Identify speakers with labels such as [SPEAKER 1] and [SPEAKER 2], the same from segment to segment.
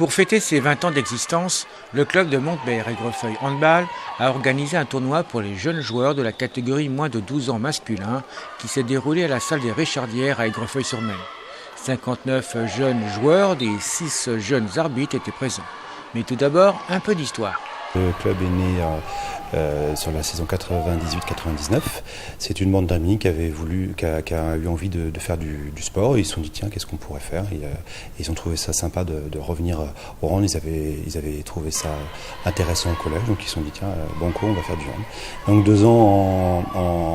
[SPEAKER 1] Pour fêter ses 20 ans d'existence, le club de Montbert-Aigrefeuille Handball a organisé un tournoi pour les jeunes joueurs de la catégorie moins de 12 ans masculin qui s'est déroulé à la salle des Richardières à Aigrefeuille-sur-Mer. 59 jeunes joueurs des 6 jeunes arbitres étaient présents. Mais tout d'abord, un peu d'histoire.
[SPEAKER 2] Le club est né sur la saison 98-99. C'est une bande d'amis qui a eu envie de faire du sport. Ils se sont dit tiens, qu'est-ce qu'on pourrait faire. Ils ont trouvé ça sympa de revenir au hand. Ils avaient trouvé ça intéressant au collège, donc ils se sont dit tiens, banco, on va faire du hand. Donc 2 ans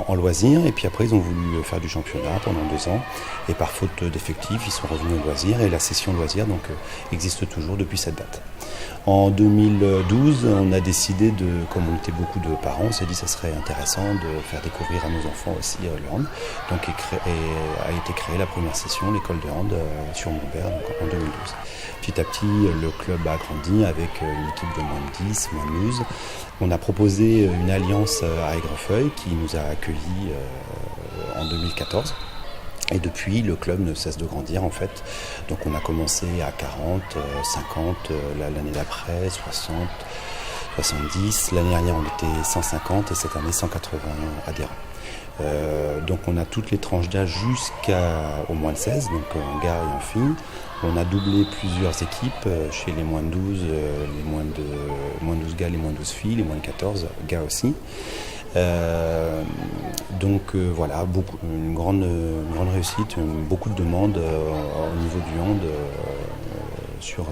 [SPEAKER 2] en loisirs, et puis après ils ont voulu faire du championnat pendant 2 ans. Et par faute d'effectifs, ils sont revenus au loisir, et la session loisirs existe toujours depuis cette date. En 2012, on a décidé comme on était beaucoup de parents, on s'est dit que ça serait intéressant de faire découvrir à nos enfants aussi le hand. Donc a été créée la première session, l'école de hand sur Montbert, en 2012. Petit à petit, le club a grandi avec une équipe de moins de 10, moins de 12. On a proposé une alliance à Aigrefeuille qui nous a accueillis en 2014. Et depuis, le club ne cesse de grandir en fait. Donc on a commencé à 40, 50, l'année d'après, 60, 70. L'année dernière, on était 150 et cette année, 180 adhérents. Donc on a toutes les tranches d'âge jusqu'au moins de 16, donc en gars et en filles. On a doublé plusieurs équipes chez les moins de 12, les moins de 12 gars, les moins de 12 filles, les moins de 14 gars aussi. Voilà, une grande réussite, beaucoup de demandes au niveau du hand sur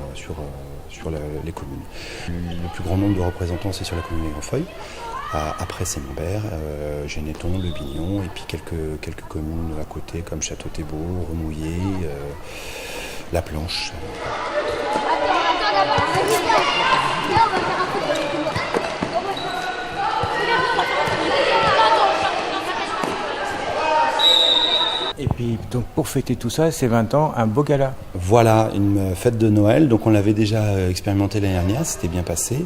[SPEAKER 2] les communes. Le plus grand nombre de représentants, c'est sur la commune d'Aigrefeuille. Après, c'est Montbert, Généton, Le Bignon, et puis quelques communes à côté comme Château-Thébault, Remouillé, La Planche.
[SPEAKER 1] Et puis, donc, pour fêter tout ça, ces 20 ans, un beau gala.
[SPEAKER 2] Voilà, une fête de Noël. Donc, on l'avait déjà expérimenté l'année dernière, c'était bien passé.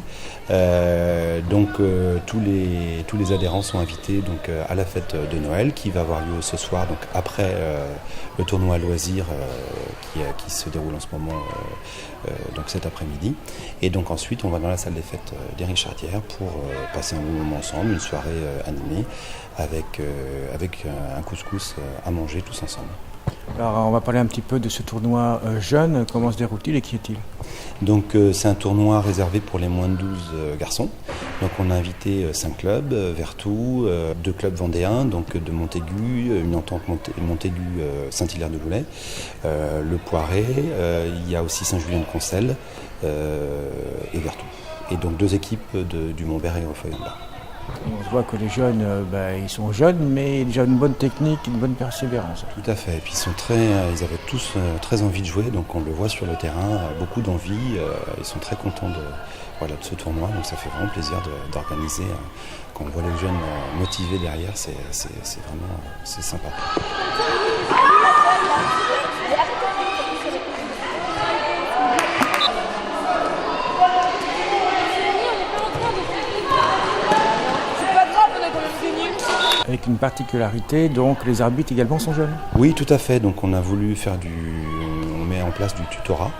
[SPEAKER 2] Tous les adhérents sont invités à la fête de Noël qui va avoir lieu ce soir, donc après le tournoi loisir qui se déroule en ce moment, donc cet après-midi. Et donc ensuite, on va dans la salle des fêtes des Richardières pour passer un bon moment ensemble, une soirée animée avec un couscous à manger tous ensemble.
[SPEAKER 1] Alors, on va parler un petit peu de ce tournoi jeune. Comment se déroule-t-il et qui est-il ?
[SPEAKER 2] Donc, c'est un tournoi réservé pour les moins de 12 garçons. Donc, on a invité 5 clubs, Vertou, 2 clubs vendéens, donc de Montaigu, une entente Montaigu Saint-Hilaire-de-Loulay, le Poiret, il y a aussi Saint-Julien-de-Concelles et Vertou. Et donc 2 équipes du Montbert-Aigrefeuille là.
[SPEAKER 1] On voit que les jeunes, ils sont jeunes, mais ils ont déjà une bonne technique, une bonne persévérance.
[SPEAKER 2] Tout à fait. Et puis ils avaient tous très envie de jouer, donc on le voit sur le terrain, beaucoup d'envie. Ils sont très contents de ce tournoi, donc ça fait vraiment plaisir d'organiser. Quand on voit les jeunes motivés derrière, c'est vraiment sympa.
[SPEAKER 1] Avec une particularité, donc les arbitres également sont jeunes.
[SPEAKER 2] Oui, tout à fait. Donc on met en place du tutorat,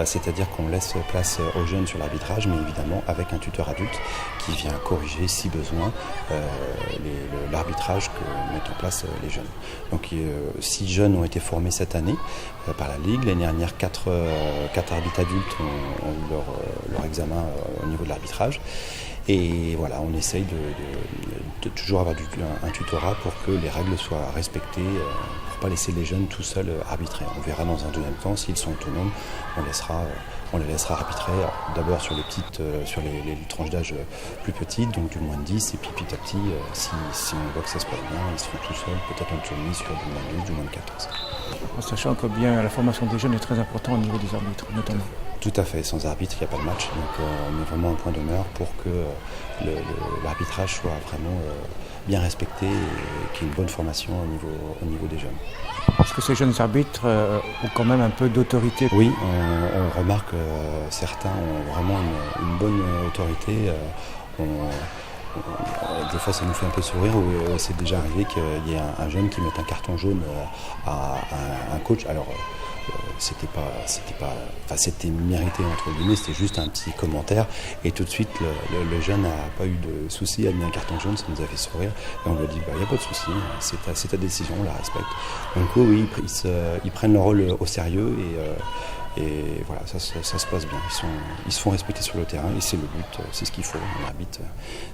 [SPEAKER 2] c'est-à-dire qu'on laisse place aux jeunes sur l'arbitrage, mais évidemment avec un tuteur adulte qui vient corriger, si besoin, l'arbitrage que mettent en place les jeunes. Donc 6 jeunes ont été formés cette année par la Ligue. L'année dernière, 4 arbitres adultes ont eu leur examen au niveau de l'arbitrage. Et voilà, on essaye de toujours avoir un tutorat pour que les règles soient respectées, pour ne pas laisser les jeunes tout seuls arbitrer. On verra dans un deuxième temps, s'ils sont autonomes, on les laissera arbitrer d'abord sur les tranches d'âge plus petites, donc du moins de 10, et puis petit à petit, si on voit que ça se passe bien, ils seront tout seuls, peut-être en autonomie sur du moins de 12, du moins de 14.
[SPEAKER 1] En sachant que la formation des jeunes est très importante au niveau des arbitres, notamment.
[SPEAKER 2] Tout à fait, sans arbitre, il n'y a pas de match, donc on met vraiment un point d'honneur pour que l'arbitrage soit vraiment bien respecté et qu'il y ait une bonne formation au niveau des jeunes.
[SPEAKER 1] Est-ce que ces jeunes arbitres ont quand même un peu d'autorité ?
[SPEAKER 2] Oui, on remarque que certains ont vraiment une bonne autorité. Des fois, ça nous fait un peu sourire. C'est déjà arrivé qu'il y ait un jeune qui mette un carton jaune à un coach. Alors, c'était mérité entre guillemets, c'était juste un petit commentaire. Et tout de suite, le jeune n'a pas eu de souci, a mis un carton jaune, ça nous a fait sourire. Et on lui a dit, il n'y a pas de souci, c'est ta décision, on la respecte. Donc oui, ils prennent leur rôle au sérieux et voilà, ça se passe bien. Ils se font respecter sur le terrain et c'est le but, c'est ce qu'il faut. L'arbitre,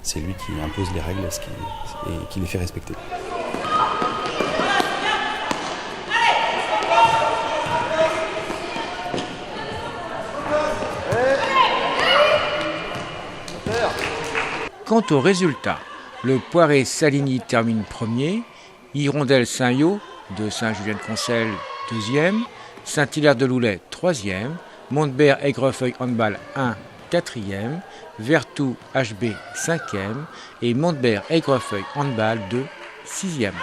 [SPEAKER 2] c'est lui qui impose les règles et qui les fait respecter.
[SPEAKER 1] Quant au résultat, le Poiré-Saligny termine premier, Hirondelle Saint-Yot de Saint-Julien-de-Concelles deuxième, Saint-Hilaire-de-Loulay troisième, Montbert-Aigrefeuille Handball 1 quatrième, Vertou HB cinquième et Montbert-Aigrefeuille Handball 2 sixième.